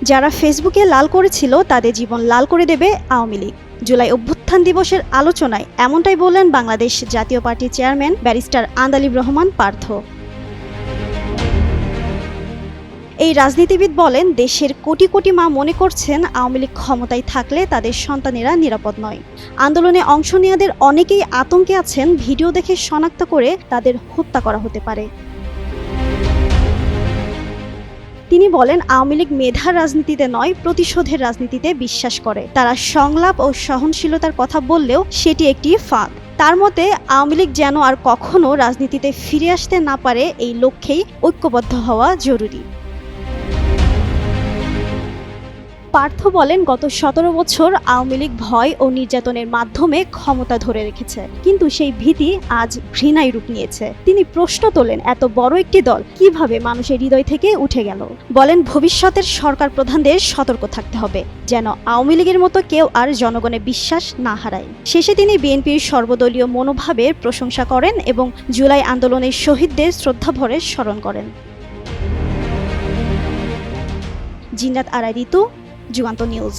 যারা ফেসবুকে লাল করেছিল তাদের জীবন লাল করে দেবে আওয়ামী লীগ। জুলাই অভ্যুত্থান দিবসের আলোচনায় এমনটাই বললেন বাংলাদেশ জাতীয় পার্টির চেয়ারম্যান ব্যারিস্টার আন্দালিব রহমান পার্থ। এই রাজনীতিবিদ বলেন, দেশের কোটি কোটি মা মনে করছেন আওয়ামী লীগ ক্ষমতায় থাকলে তাদের সন্তানেরা নিরাপদ নয়। আন্দোলনে অংশ নেওয়াদের অনেকেই আতঙ্কে আছেন, ভিডিও দেখে শনাক্ত করে তাদের হত্যা করা হতে পারে। তিনি বলেন, আওয়ামী লীগ মেধার রাজনীতিতে নয়, প্রতিশোধের রাজনীতিতে বিশ্বাস করে। তারা সংলাপ ও সহনশীলতার কথা বললেও সেটি একটি ফাঁদ। তার মতে আওয়ামী লীগ যেন আর কখনো রাজনীতিতে ফিরে আসতে না পারে, এই লক্ষ্যেই ঐক্যবদ্ধ হওয়া জরুরি। পার্থ বলেন, গত 17 বছর আওয়ামী লীগ ভয় ও নির্যাতনের মাধ্যমে ক্ষমতা ধরে রেখেছে, কিন্তু সেই ভীতি আজ ঘৃণায় রূপ নিয়েছে। তিনি প্রশ্ন তোলেন, এত বড় একটি দল কিভাবে মানুষের হৃদয় থেকে উঠে গেল। বলেন, ভবিষ্যতের সরকার প্রধানদের সতর্ক থাকতে হবে, যেন আওয়ামী লীগের মতো কেউ আর জনগণের বিশ্বাস না হারায়। শেষে তিনি বিএনপির সর্বদলীয় মনোভাবের প্রশংসা করেন এবং জুলাই আন্দোলনের শহীদদের শ্রদ্ধাভরে স্মরণ করেন। জিন্নাত আরা ঋতু, যুগান্ত নিউজ।